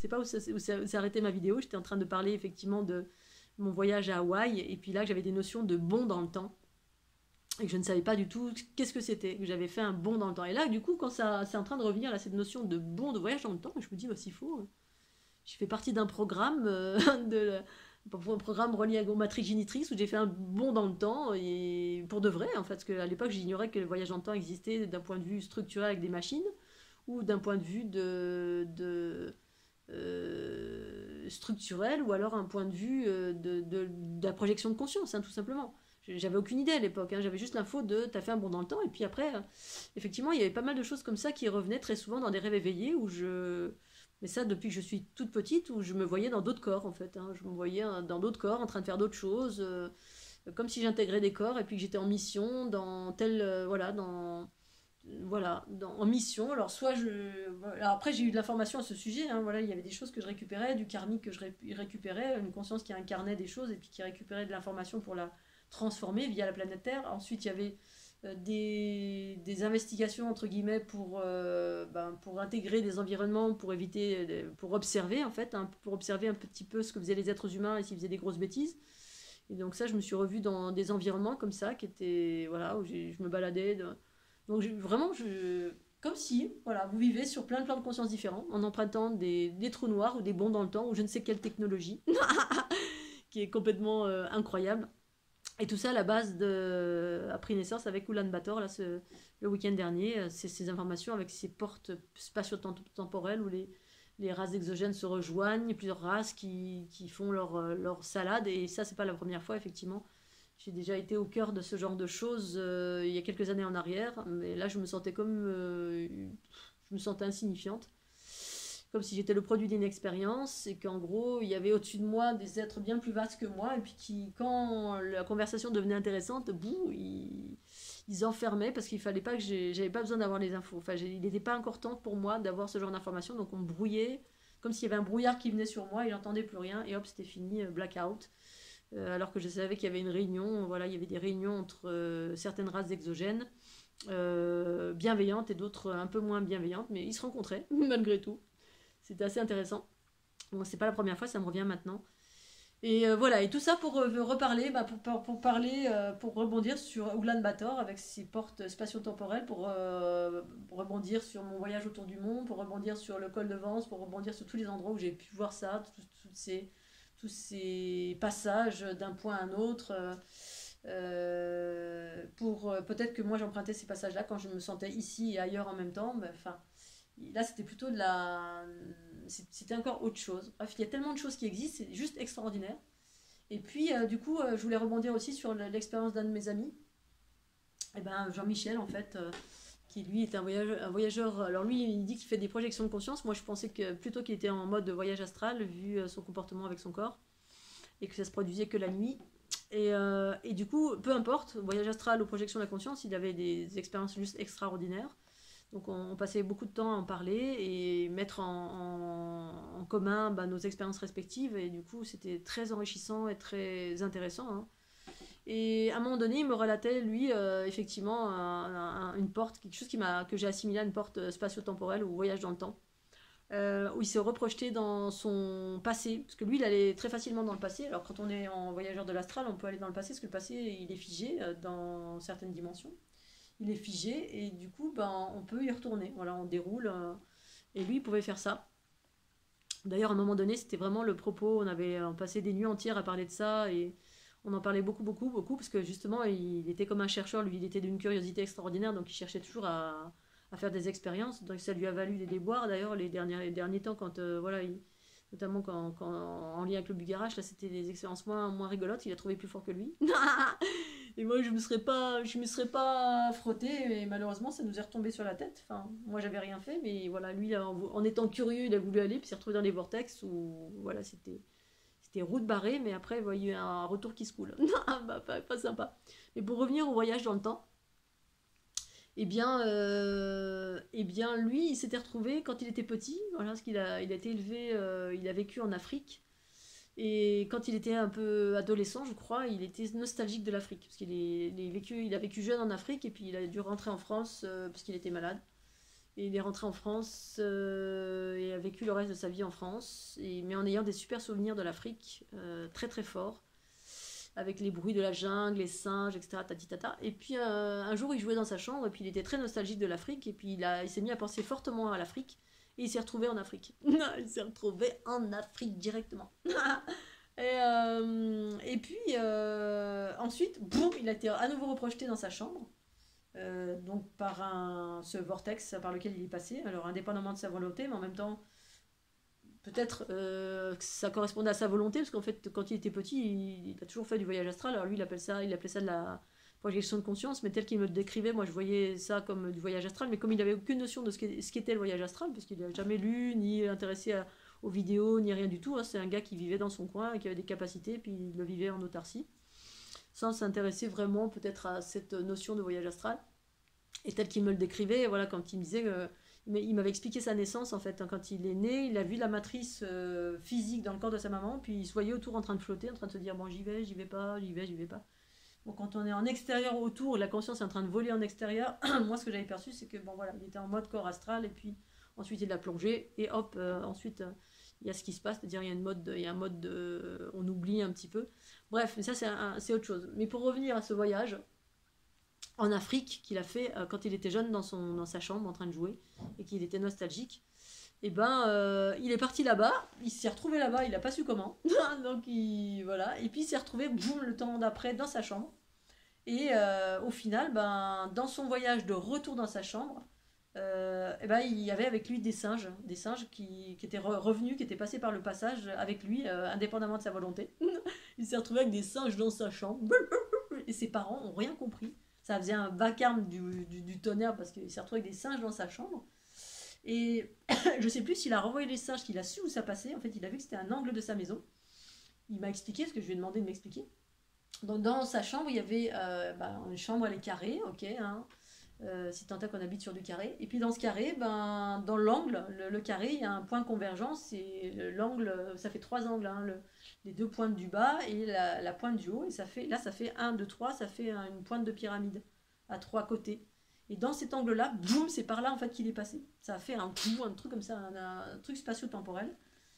sais pas où s'est arrêtée ma vidéo. J'étais en train de parler effectivement de mon voyage à Hawaï, et puis là j'avais des notions de bond dans le temps, et que je ne savais pas du tout qu'est-ce que c'était, que j'avais fait un bond dans le temps. Et là, du coup, quand ça c'est en train de revenir, là, cette notion de bond, de voyage dans le temps, je me dis, bah, s'il faut, je fais partie d'un programme, un programme relié aux matrices génitrices, où j'ai fait un bond dans le temps, et pour de vrai, en fait, parce qu'à l'époque, j'ignorais que le voyage dans le temps existait d'un point de vue structurel avec des machines, ou d'un point de vue structurel, ou alors un point de vue de la projection de conscience, hein, tout simplement. J'avais aucune idée à l'époque, hein, j'avais juste l'info de t'as fait un bond dans le temps, et puis après, effectivement, il y avait pas mal de choses comme ça qui revenaient très souvent dans des rêves éveillés, où je... Mais ça, depuis que je suis toute petite, où je me voyais dans d'autres corps, en fait, hein. Je me voyais dans d'autres corps, en train de faire d'autres choses, comme si j'intégrais des corps, et puis que j'étais en mission, dans tel... en mission. Alors, soit je. Alors, après, j'ai eu de l'information à ce sujet, hein, voilà, il y avait des choses que je récupérais, du karmique que je récupérais, une conscience qui incarnait des choses et puis qui récupérait de l'information pour la transformer via la planète Terre. Ensuite, il y avait des investigations, entre guillemets, pour intégrer des environnements, pour éviter, pour observer, en fait, hein, pour observer un petit peu ce que faisaient les êtres humains et s'ils faisaient des grosses bêtises. Et donc, ça, je me suis revue dans des environnements comme ça, qui étaient. Voilà, où je me baladais. Donc vraiment, comme si, voilà, vous vivez sur plein de plans de conscience différents, en empruntant des trous noirs ou des bonds dans le temps, ou je ne sais quelle technologie, qui est complètement incroyable. Et tout ça à la base a pris naissance avec Ulaanbaatar, là, le week-end dernier. Ces informations avec ces portes spatio-temporelles où les races exogènes se rejoignent, plusieurs races qui font leur salade. Et ça, c'est pas la première fois, effectivement. J'ai déjà été au cœur de ce genre de choses il y a quelques années en arrière, mais là je me sentais je me sentais insignifiante, comme si j'étais le produit d'une expérience et qu'en gros il y avait au-dessus de moi des êtres bien plus vastes que moi et puis qui, quand la conversation devenait intéressante, ils enfermaient parce qu'il fallait pas que j'avais pas besoin d'avoir les infos. Enfin, il n'était pas encore temps pour moi d'avoir ce genre d'informations, donc on me brouillait comme s'il y avait un brouillard qui venait sur moi et j'entendais plus rien et hop c'était fini, blackout. Alors que je savais qu'il y avait une réunion, voilà, il y avait des réunions entre certaines races exogènes, bienveillantes et d'autres un peu moins bienveillantes, mais ils se rencontraient malgré tout. C'était assez intéressant. Bon, c'est pas la première fois, ça me revient maintenant. Et voilà, et tout ça pour reparler, pour parler, pour rebondir sur Ulaanbaatar avec ses portes spatio-temporelles, pour rebondir sur mon voyage autour du monde, pour rebondir sur le col de Vence, pour rebondir sur tous les endroits où j'ai pu voir ça, tous ces passages d'un point à un autre. Pour peut-être que moi j'empruntais ces passages-là quand je me sentais ici et ailleurs en même temps. Mais, enfin, là c'était plutôt de la. C'était encore autre chose. Bref, il y a tellement de choses qui existent, c'est juste extraordinaire. Et puis, du coup, je voulais rebondir aussi sur l'expérience d'un de mes amis, et ben, Jean-Michel, en fait, qui lui est un voyageur. Alors, lui, il dit qu'il fait des projections de conscience. Moi, je pensais que plutôt qu'il était en mode de voyage astral, vu son comportement avec son corps, et que ça se produisait que la nuit. Et du coup, peu importe, voyage astral ou projection de la conscience, il avait des expériences juste extraordinaires. Donc on passait beaucoup de temps à en parler et mettre en commun nos expériences respectives. Et du coup, c'était très enrichissant et très intéressant, hein. Et à un moment donné, il me relatait, lui, effectivement, une porte, quelque chose que j'ai assimilé à une porte spatio-temporelle ou voyage dans le temps, où il s'est reprojeté dans son passé. Parce que lui, il allait très facilement dans le passé. Alors quand on est en voyageur de l'astral, on peut aller dans le passé, parce que le passé, il est figé dans certaines dimensions. Il est figé et du coup on peut y retourner, voilà, on déroule, et lui il pouvait faire ça. D'ailleurs à un moment donné c'était vraiment le propos, on passait des nuits entières à parler de ça et on en parlait beaucoup beaucoup beaucoup parce que justement il était comme un chercheur, lui il était d'une curiosité extraordinaire, donc il cherchait toujours à faire des expériences, donc ça lui a valu des déboires d'ailleurs les derniers temps quand voilà, notamment quand en lien avec le Bugarache, là c'était des expériences moins rigolotes, il a trouvé plus fort que lui. Et moi, je me serais pas frotté, et malheureusement, ça nous est retombé sur la tête. Enfin, moi, j'avais rien fait, mais voilà, lui, en étant curieux, il a voulu aller, puis s'est retrouvé dans les vortex où, voilà, c'était route barrée, mais après, il y a eu un retour qui se coule. Pas sympa. Mais pour revenir au voyage dans le temps, lui, il s'était retrouvé quand il était petit, voilà, parce il a été élevé, il a vécu en Afrique. Et quand il était un peu adolescent, je crois, il était nostalgique de l'Afrique. Parce qu'il il a vécu jeune en Afrique et puis il a dû rentrer en France parce qu'il était malade. Et il est rentré en France et a vécu le reste de sa vie en France, mais en ayant des super souvenirs de l'Afrique, très très forts, avec les bruits de la jungle, les singes, etc. Tati tata. Et puis un jour, il jouait dans sa chambre, et puis il était très nostalgique de l'Afrique, et puis il s'est mis à penser fortement à l'Afrique, et il s'est retrouvé en Afrique. Il s'est retrouvé en Afrique directement. Et puis ensuite, boum, il a été à nouveau reprojeté dans sa chambre. Donc par ce vortex par lequel il est passé, alors indépendamment de sa volonté, mais en même temps, peut-être que ça correspondait à sa volonté, parce qu'en fait, quand il était petit, il a toujours fait du voyage astral. Alors lui, il appelait ça de la projection de conscience, mais tel qu'il me le décrivait, moi je voyais ça comme du voyage astral, mais comme il n'avait aucune notion de ce qu'était le voyage astral, parce qu'il n'a jamais lu, ni intéressé aux vidéos, ni rien du tout, hein. C'est un gars qui vivait dans son coin, et qui avait des capacités, puis il le vivait en autarcie, sans s'intéresser vraiment peut-être à cette notion de voyage astral. Et tel qu'il me le décrivait, voilà, quand il me disait il m'avait expliqué sa naissance en fait. Quand il est né, il a vu la matrice physique dans le corps de sa maman, puis il se voyait autour en train de flotter, en train de se dire bon, j'y vais pas, j'y vais pas. Bon, quand on est en extérieur autour, la conscience est en train de voler en extérieur. Moi, ce que j'avais perçu, c'est que bon voilà, il était en mode corps astral, et puis ensuite il a plongé, et hop, ensuite il y a ce qui se passe, c'est-à-dire il y a un mode on oublie un petit peu. Bref, mais ça c'est autre chose. Mais pour revenir à ce voyage en Afrique qu'il a fait quand il était jeune dans sa chambre en train de jouer et qu'il était nostalgique, et ben il est parti là-bas, il s'est retrouvé là-bas, il n'a pas su comment. Donc voilà, et puis il s'est retrouvé boum, le temps d'après dans sa chambre, et au final ben, dans son voyage de retour dans sa chambre, et ben, il y avait avec lui des singes qui étaient revenus, qui étaient passés par le passage avec lui indépendamment de sa volonté. Il s'est retrouvé avec des singes dans sa chambre et ses parents ont rien compris. Ça faisait un vacarme du tonnerre parce qu'il s'est retrouvé avec des singes dans sa chambre. Et je sais plus s'il a renvoyé les singes, qu'il a su où ça passait. En fait, il a vu que c'était un angle de sa maison. Il m'a expliqué, parce que je lui ai demandé de m'expliquer. Donc, dans sa chambre, il y avait une chambre, elle est carrée, ok, hein, si tant est qu'on habite sur du carré. Et puis dans ce carré, ben, dans l'angle, le carré, il y a un point convergence. Et l'angle, ça fait trois angles, hein, les deux pointes du bas et la pointe du haut. Et ça fait 1, 2, 3, ça fait une pointe de pyramide à trois côtés. Et dans cet angle-là, boum, c'est par là en fait qu'il est passé. Ça a fait un truc comme ça, un truc spatio-temporel.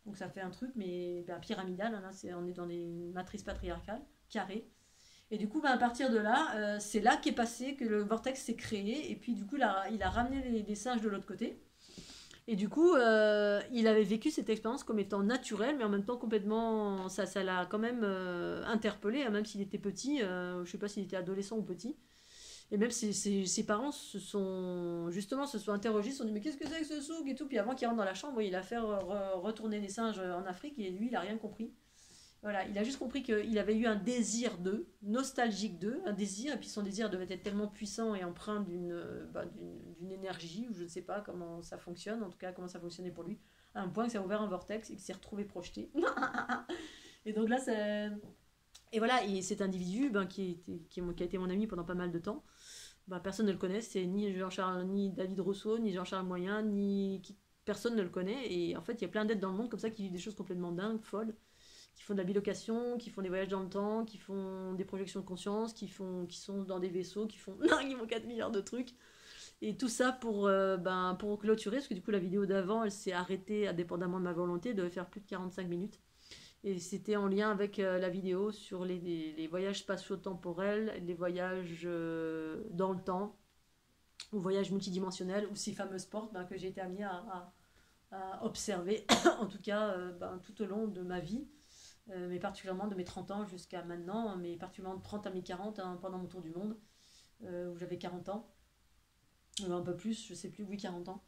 Donc ça fait un truc, mais pyramidal. Hein, là, on est dans des matrices patriarcales, carrées. Et du coup, à partir de là, c'est là qu'est passé, que le vortex s'est créé. Et puis du coup, il a ramené les singes de l'autre côté. Et du coup, il avait vécu cette expérience comme étant naturelle, mais en même temps complètement... Ça l'a quand même interpellé, hein, même s'il était petit. Je ne sais pas s'il était adolescent ou petit. Et même ses parents se sont interrogés, se sont dit mais qu'est-ce que c'est que ce souk et tout. Puis avant qu'il rentre dans la chambre, il a fait retourner les singes en Afrique et lui, il n'a rien compris. Voilà, il a juste compris qu'il avait eu un désir d'eux, nostalgique d'eux, un désir, et puis son désir devait être tellement puissant et empreint d'une énergie, ou je ne sais pas comment ça fonctionne, en tout cas comment ça fonctionnait pour lui, à un point que ça a ouvert un vortex et qu'il s'est retrouvé projeté. Et donc là, c'est... Et voilà, et cet individu qui a été mon ami pendant pas mal de temps, personne ne le connaît, c'est ni David Rousseau, ni Jean-Charles Moyen, personne ne le connaît, et en fait il y a plein d'êtres dans le monde comme ça qui vivent des choses complètement dingues, folles, qui font de la bilocation, qui font des voyages dans le temps, qui font des projections de conscience, qui sont dans des vaisseaux, qui font 4 milliards de trucs. Et tout ça pour clôturer, parce que du coup la vidéo d'avant, elle s'est arrêtée indépendamment de ma volonté, elle devait faire plus de 45 minutes. Et c'était en lien avec la vidéo sur les voyages spatio-temporels, les voyages dans le temps, ou voyages multidimensionnels, ou ces fameuses portes que j'ai été amenée à observer, en tout cas tout au long de ma vie. Mais particulièrement de mes 30 ans jusqu'à maintenant, mais particulièrement de 30 à mes 40, hein, pendant mon tour du monde, où j'avais 40 ans, un peu plus, je sais plus, oui, 40 ans.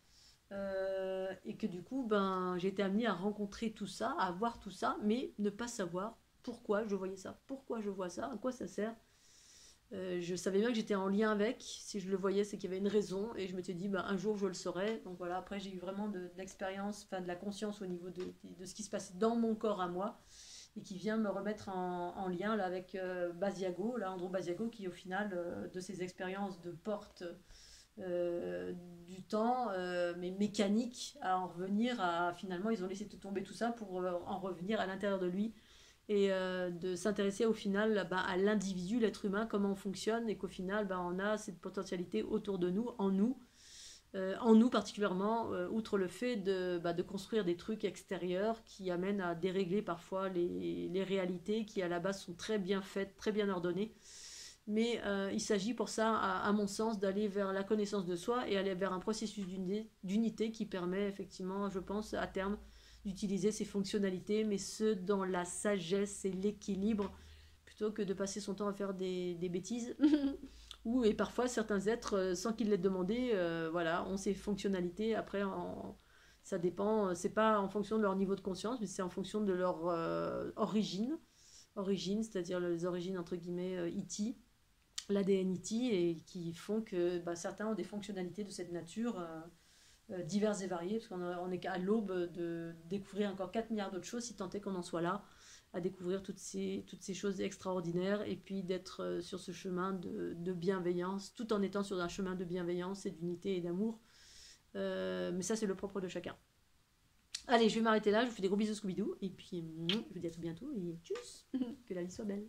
Et que du coup, j'ai été amenée à rencontrer tout ça, à voir tout ça, mais ne pas savoir pourquoi je voyais ça, pourquoi je vois ça, à quoi ça sert. Je savais bien que j'étais en lien avec, si je le voyais, c'est qu'il y avait une raison, et je m'étais dit, un jour je le saurais. Donc voilà, après j'ai eu vraiment de l'expérience, de la conscience au niveau de ce qui se passait dans mon corps à moi, et qui vient me remettre en lien là, avec Basiago, là, Andrew Basiago, qui au final, de ses expériences de porte du temps, mais mécanique, à en revenir à... Finalement, ils ont laissé tomber tout ça pour en revenir à l'intérieur de lui, et de s'intéresser au final à l'individu, l'être humain, comment on fonctionne, et qu'au final, on a cette potentialité autour de nous, en nous, en nous particulièrement, outre le fait de construire des trucs extérieurs qui amènent à dérégler parfois les réalités qui à la base sont très bien faites, très bien ordonnées. Mais il s'agit pour ça, à mon sens, d'aller vers la connaissance de soi et aller vers un processus d'unité qui permet effectivement, je pense, à terme, d'utiliser ces fonctionnalités, mais ce dans la sagesse et l'équilibre, plutôt que de passer son temps à faire des bêtises. Ou, et parfois, certains êtres, sans qu'ils l'aient demandé, voilà, ont ces fonctionnalités. Après, ça dépend, c'est pas en fonction de leur niveau de conscience, mais c'est en fonction de leur origine, c'est-à-dire les origines entre guillemets E.T., l'ADN E.T., et qui font que certains ont des fonctionnalités de cette nature diverses et variées, parce qu'on est à l'aube de découvrir encore 4 milliards d'autres choses, si tant est qu'on en soit là, à découvrir toutes ces choses extraordinaires, et puis d'être sur ce chemin de bienveillance, tout en étant sur un chemin de bienveillance et d'unité et d'amour. Mais ça, c'est le propre de chacun. Allez, je vais m'arrêter là, je vous fais des gros bisous Scooby-Doo, et puis je vous dis à tout bientôt, et tchuss, que la vie soit belle.